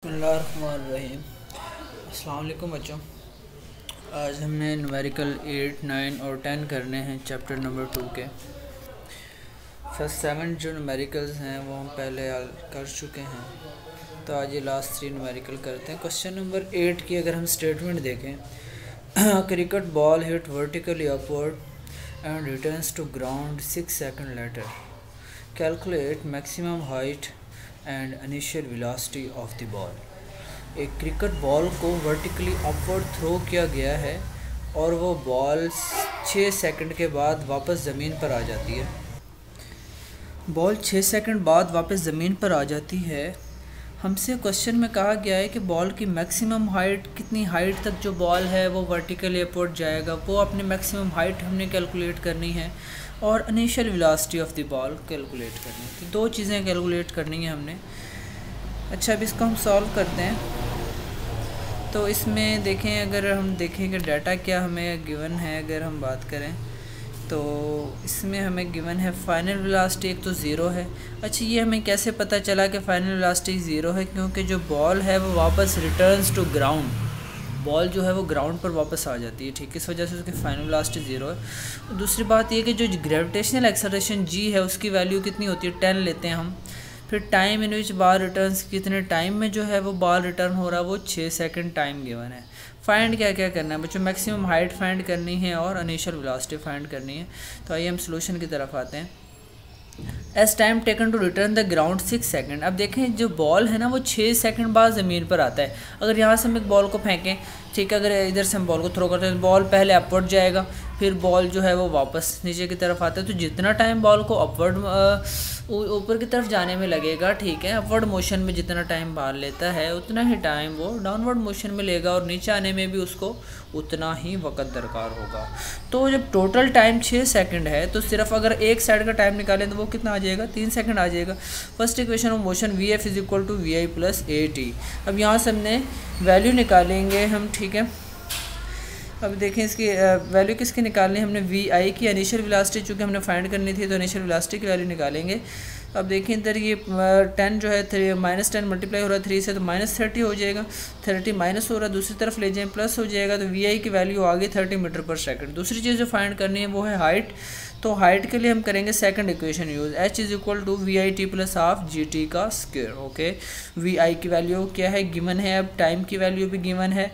बिस्मिल्लाहिर्रहमानिर्रहीम। अस्सलाम वालेकुम बच्चों। आज हमने न्यूमेरिकल 8, 9 और 10 करने हैं चैप्टर नंबर 2 के। फर्स्ट 7 जो न्यूमेरिकल्स हैं वो हम पहले हल कर चुके हैं, तो आज ये लास्ट 3 न्यूमेरिकल करते हैं। क्वेश्चन नंबर 8 की अगर हम स्टेटमेंट देखें, cricket ball hit vertically upward and returns to ground 6 second later. Calculate maximum height and initial velocity of the ball. एक क्रिकेट बॉल को वर्टिकली अपवर्ड थ्रो किया गया है और वो बॉल 6 सेकंड के बाद वापस ज़मीन पर आ जाती है। बॉल 6 सेकंड बाद वापस ज़मीन पर आ जाती है। हमसे क्वेश्चन में कहा गया है कि बॉल की मैक्सिमम हाइट, कितनी हाइट तक जो बॉल है वो वर्टिकली अपवर्ड जाएगा, वो अपनी मैक्सिमम हाइट हमने कैलकुलेट करनी है और initial velocity of the ball calculate करनी है। तो 2 चीज़ें कैलकुलेट करनी है हमने। अच्छा, अब इसको हम सॉल्व करते हैं। तो इसमें देखें, अगर हम देखें कि डाटा क्या हमें गिवन है, अगर हम बात करें तो इसमें हमें गिवन है फाइनल वेलोसिटी एक तो 0 है। अच्छा, ये हमें कैसे पता चला कि फाइनल वेलोसिटी 0 है? क्योंकि जो बॉल है वो वापस रिटर्न्स टू ग्राउंड, बॉल जो है वो ग्राउंड पर वापस आ जाती है, ठीक है, इस वजह से उसकी फाइनल वेलोसिटी 0 है। दूसरी बात ये कि जो ग्रेविटेशनल एक्सेलरेशन जी है उसकी वैल्यू कितनी होती है, 10 लेते हैं हम। फिर time in which ball returns, कितने टाइम में जो है वो बॉल रिटर्न हो रहा है, वो 6 सेकंड टाइम गिवन है। फाइंड क्या क्या करना है बच्चों? मैक्सिमम हाइट फाइंड करनी है और इनिशियल वेलोसिटी फाइंड करनी है। तो आइए हम सोल्यूशन की तरफ आते हैं। As time taken to return the ground 6 second. अब देखें, जो बॉल है ना वो 6 सेकंड बाद ज़मीन पर आता है। अगर यहाँ से हम एक बॉल को फेंकें, ठीक है, अगर इधर से हम बॉल को थ्रो करते हैं, बॉल पहले अपवर्ड जाएगा, फिर बॉल जो है वो वापस नीचे की तरफ आता है। तो जितना टाइम बॉल को अपवर्ड ऊपर की तरफ जाने में लगेगा, ठीक है, अपवर्ड मोशन में जितना टाइम बॉल लेता है उतना ही टाइम वो डाउनवर्ड मोशन में लेगा और नीचे आने में भी उसको उतना ही वक्त दरकार होगा। तो जब टोटल टाइम 6 सेकंड है तो सिर्फ अगर एक साइड का टाइम निकालें तो वो कितना आ जाएगा? 3 सेकंड आ जाएगा। First equation of motion v f is equal to we i plus a t. अब यहाँ से हमने वैल्यू निकालेंगे हम, ठीक है। अब देखें इसकी वैल्यू किसकी निकालनी है हमने? वी आई की इनिशियल वेलोसिटी चूँकि हमने फाइंड करनी थी, तो इनिशियल वेलोसिटी की वैल्यू निकालेंगे। अब देखिए इधर ये 10 जो है -10 मल्टीप्लाई हो रहा है 3 से, तो -30 हो जाएगा। 30 माइनस हो रहा है, दूसरी तरफ ले जाएं प्लस हो जाएगा। तो वी आई की वैल्यू आ गई 30 मीटर पर सेकंड। दूसरी चीज़ जो फाइंड करनी है वो है हाइट। तो हाइट के लिए हम करेंगे second equation use, h is equal to we i t plus half g t का स्क्वायर। ओके, वी आई की वैल्यू क्या है? गिवन है। अब टाइम की वैल्यू भी गिवन है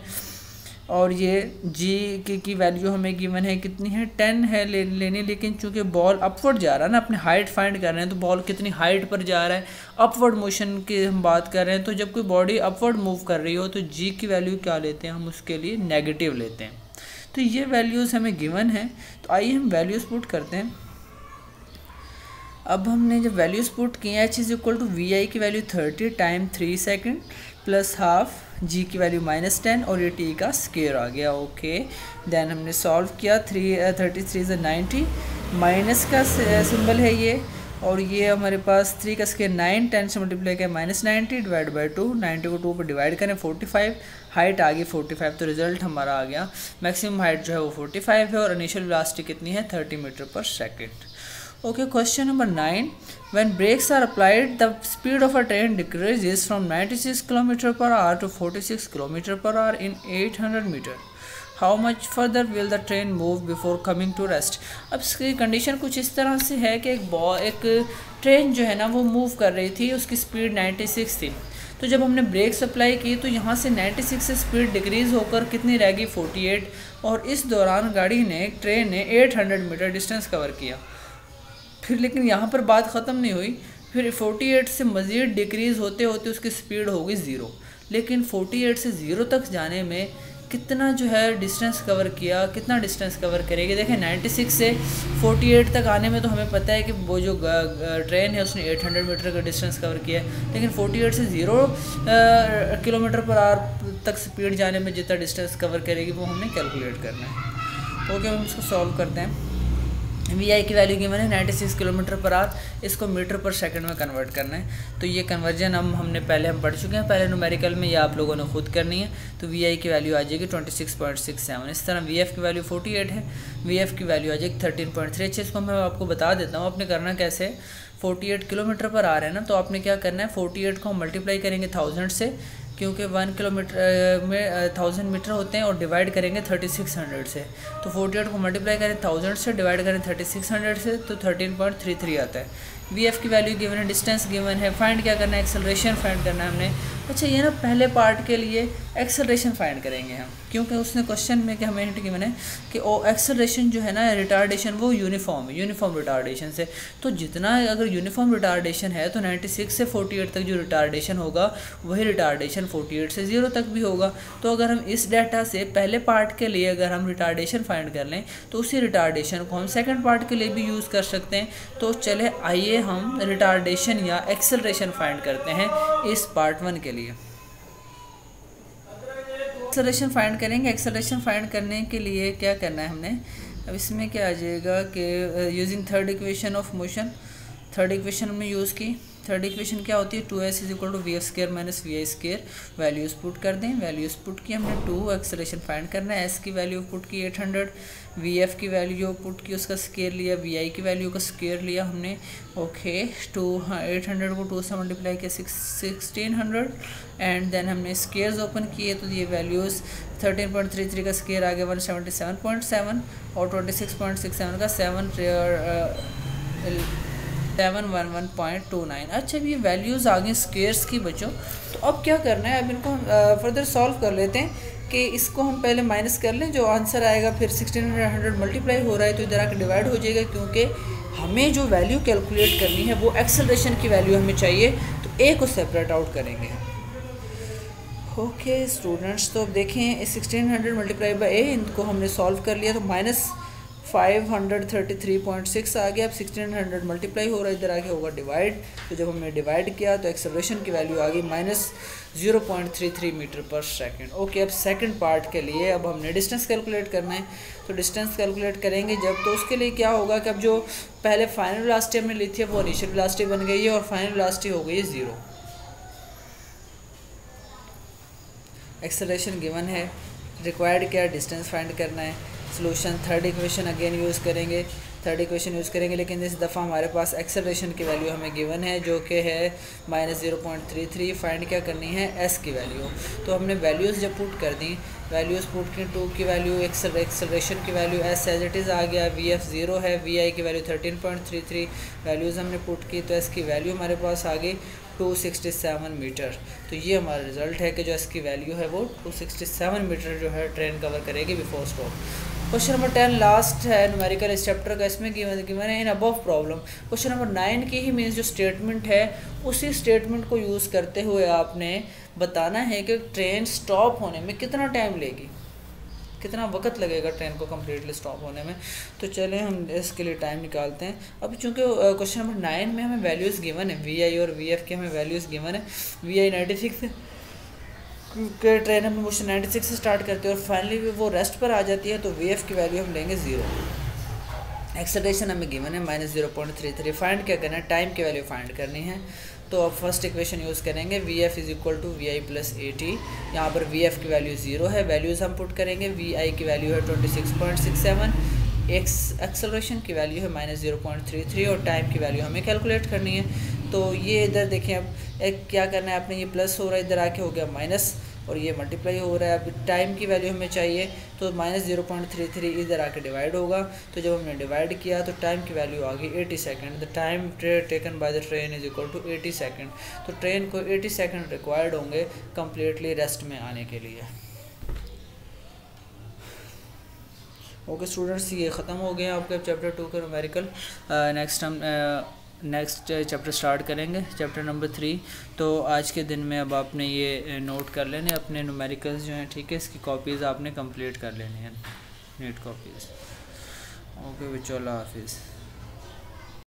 और ये जी की वैल्यू हमें गिवन है, कितनी है? 10 है लेनी। लेकिन चूंकि बॉल अपवर्ड जा रहा है ना, अपनी हाइट फाइंड कर रहे हैं, तो बॉल कितनी हाइट पर जा रहा है, अपवर्ड मोशन की हम बात कर रहे हैं। तो जब कोई बॉडी अपवर्ड मूव कर रही हो तो जी की वैल्यू क्या लेते हैं हम? उसके लिए नेगेटिव लेते हैं। तो ये वैल्यूज़ हमें गिवन है। तो आइए हम वैल्यूज़ पुट करते हैं। अब हमने जब वैल्यूज़ पुट की हैं, h is equal to we आई की value 30 time 3 second plus half, G की वैल्यू -10 और ये टी का स्क्वायर आ गया। ओके, देन हमने सॉल्व किया। 33 से 90, माइनस का सिंबल है ये, और ये हमारे पास 3 का स्क्वायर 9, 10 से मल्टीप्लाई किया -90 डिवाइड बाई 2, 90 को 2 पर डिवाइड करें 45, हाइट आ गई 45। तो रिजल्ट हमारा आ गया, मैक्सिमम हाइट जो है वो 45 है और इनिशियल वेलोसिटी कितनी है? 30 मीटर पर second. Okay, question number 9. When brakes are applied, the speed of a train decreases from 96 km per hour to 46 km per hour in 800 meter. How much further will the train move before coming to rest? अब इसकी condition कुछ इस तरह से है कि एक train जो है ना वो मूव कर रही थी, उसकी स्पीड 96 थी। तो जब हमने ब्रेक्स अप्लाई की तो यहाँ से 96 से स्पीड डिक्रीज़ होकर कितनी रह गई? 48। और इस दौरान ट्रेन ने 800 मीटर डिस्टेंस कवर किया। फिर लेकिन यहाँ पर बात ख़त्म नहीं हुई, फिर 48 से मज़ीद डिक्रीज़ होते होते उसकी स्पीड हो गई 0। लेकिन 48 से 0 तक जाने में कितना जो है डिस्टेंस कवर किया, कितना डिस्टेंस कवर करेगी? देखें, 96 से 48 तक आने में तो हमें पता है कि वो जो ट्रेन है उसने 800 मीटर का डिस्टेंस कवर किया है। लेकिन 48 से 0 किलोमीटर पर आवर तक स्पीड जाने में जितना डिस्टेंस कवर करेगी वो हमने कैलकुलेट करना है। ओके, हम इसको सॉल्व करते हैं। वी आई की वैल्यू गिवन है 96 किलोमीटर पर आवर, इसको मीटर पर सेकंड में कन्वर्ट करना है। तो ये कन्वर्जन हमने पहले पढ़ चुके हैं, पहले न्यूमेरिकल में, ये आप लोगों ने खुद करनी है। तो वी आई की वैल्यू आ जाएगी 26.67। इस तरह वी एफ की वैल्यू 48 है, वी एफ की वैल्यू आ जाएगी 13.3। अच्छा, इसको मैं आपको बता देता हूँ आपने करना कैसे। 48 किलोमीटर पर आ रहे हैं ना, तो आपने क्या करना है, 48 को हम मल्टीप्लाई करेंगे 1000 से, क्योंकि 1 किलोमीटर में 1000 मीटर होते हैं और डिवाइड करेंगे 3600 से, तो 48 को मल्टीप्लाई करें 1000 से, डिवाइड करें 3600 से, तो 13.33 आता है। वी एफ की वैल्यू गिवन है, डिस्टेंस गिवन है, फाइंड क्या करना है, एक्सेलरेशन फाइंड करना है हमने। अच्छा ये ना पहले पार्ट के लिए एक्सेलरेशन फाइंड करेंगे हम, क्योंकि उसने क्वेश्चन में क्या हमें हिंट गिवन है कि ओ एक्सेलरेशन जो है ना रिटार्डेशन वो यूनिफॉर्म है, यूनिफॉर्म रिटार्डेशन से। तो जितना अगर यूनिफॉर्म रिटार्डेशन है तो 96 से 48 तक जो रिटार्डेशन होगा वही रिटार्डेशन 48 से 0 तक भी होगा। तो अगर हम इस डाटा से पहले पार्ट के लिए अगर हम रिटार्डेशन फाइंड कर लें तो उसी रिटार्डेशन को हम सेकेंड पार्ट के लिए भी यूज़ कर सकते हैं। तो चले आइए हम रिटार्डेशन या एक्सेलरेशन फाइंड करते हैं इस पार्ट 1 के लिए। एक्सेलरेशन फाइंड करेंगे। एक्सेलरेशन फाइंड करने के लिए क्या करना है हमने, अब इसमें क्या आ जाएगा कि using third equation of motion, third equation हमने यूज़ की। थर्ड इक्वेशन क्या होती है, 2s = vf² - vi²। Values put कर दें, वैल्यूज़ पुट की हमने 2, एक्सेलरेशन फाइंड करना है, s की वैल्यू पुट की 800, vf की वैल्यू पुट की उसका स्केयर लिया, vi की वैल्यू का स्केयर लिया हमने। ओके 800 को 2 से मल्टीप्लाई किया 1600 एंड देन हमने स्केयर्स ओपन किए तो ये वैल्यूज़ 13.33 का स्केयर आ गया 177.7 और 26.67 का 711.29। अच्छा ये वैल्यूज़ आ गई स्केयर्स की बच्चों। तो अब क्या करना है, अब इनको हम फर्दर सॉल्व कर लेते हैं कि इसको हम पहले माइनस कर लें, जो आंसर आएगा फिर 1600 मल्टीप्लाई हो रहा है तो इधर आके डिवाइड हो जाएगा, क्योंकि हमें जो वैल्यू कैलकुलेट करनी है वो एक्सेलरेशन की वैल्यू हमें चाहिए, तो ए को सेपरेट आउट करेंगे। ओके स्टूडेंट्स, तो अब देखें 1600 मल्टीप्लाई बाई ए, इनको हमने सॉल्व कर लिया तो -533.6 आ गया। अब 1600 मल्टीप्लाई हो रहा है, इधर आगे होगा डिवाइड, तो जब हमने डिवाइड किया तो एक्सेलरेशन की वैल्यू आ गई -0.33 मीटर पर सेकंड। ओके अब सेकंड पार्ट के लिए अब हमने डिस्टेंस कैलकुलेट करना है, तो डिस्टेंस कैलकुलेट करेंगे जब, तो उसके लिए क्या होगा कि अब जो पहले फाइनल वेलोसिटी हमने ली थी वो इनिशियल वेलोसिटी बन गई है और फाइनल वेलोसिटी हो गई है 0। एक्सेलरेशन गिवन है, रिक्वायर्ड क्या डिस्टेंस फाइंड करना है। Solution third equation again use करेंगे, थर्ड इक्वेशन यूज़ करेंगे, लेकिन इस दफ़ा हमारे पास एक्सेलरेशन की वैल्यू हमें गिवन है जो कि है -0.33। फाइंड क्या करनी है, एस की वैल्यू। तो हमने वैल्यूज़ जब पुट कर दी, वैल्यूज़ पुट की 2 की वैल्यू, एक्सेलरेशन की value s as it is आ गया, वी एफ 0 है, वी आई की वैल्यू 13.33 वैल्यूज़ हमने पुट की, तो एस की वैल्यू हमारे पास आ गई 267 मीटर। तो ये हमारा रिज़ल्ट है कि जो इसकी वैल्यू है वो 267 मीटर जो है ट्रेन कवर करेगी before stop. Question number 10 last है न्यूमेरिकल इस चैप्टर का, इसमें गिवन है in above problem. Question number 9 की ही मीन्स जो स्टेटमेंट है उसी स्टेटमेंट को यूज़ करते हुए आपने बताना है कि ट्रेन स्टॉप होने में कितना टाइम लेगी, कितना वक्त लगेगा ट्रेन को कम्प्लीटली स्टॉप होने में। तो चलें हम इसके लिए टाइम निकालते हैं। अब चूँकि क्वेश्चन नंबर 9 में हमें वैल्यूज़ गिवन है, वी आई और वी एफ की हमें वैल्यूज़ गिवन है। वी आई 96 के ट्रेन हम मोशन 96 से स्टार्ट करते हैं और फाइनली वो रेस्ट पर आ जाती है, तो वी एफ की वैल्यू हम लेंगे 0। एक्सेलरेशन हमें गिवन है -0.33। फाइंड क्या करना है, टाइम की वैल्यू फाइंड करनी है। तो अब फर्स्ट इक्वेशन यूज़ करेंगे, वी एफ = vi + at। यहाँ पर वी एफ की वैल्यू 0 है, वैल्यूज़ हम पुट करेंगे, वी आई की वैल्यू है 26.67, एक्सेलरेशन की वैल्यू है -0.33 और टाइम की वैल्यू हमें कैलकुलेट करनी है। तो ये इधर देखें, अब एक क्या करना है आपने, ये प्लस हो रहा है, इधर आके हो गया माइनस और ये मल्टीप्लाई हो रहा है। अब टाइम की वैल्यू हमें चाहिए तो -0.33 इधर आके डिवाइड होगा, तो जब हमने डिवाइड किया तो टाइम की वैल्यू आ गई 80 second. The time taken by the train = 80 second. तो ट्रेन को 80 सेकेंड रिक्वायर्ड होंगे कम्प्लीटली रेस्ट में आने के लिए। ओके स्टूडेंट्स, ये ख़त्म हो गया आपका चैप्टर 2 का न्यूमेरिकल। नेक्स्ट हम नेक्स्ट चैप्टर स्टार्ट करेंगे, चैप्टर नंबर 3। तो आज के दिन में अब आपने ये नोट कर लेने अपने न्यूमेरिकल्स जो हैं, ठीक है, इसकी कॉपीज़ आपने कंप्लीट कर लेनी है, नीट कॉपीज़। ओके बच्चों, अल्लाह हाफिज़।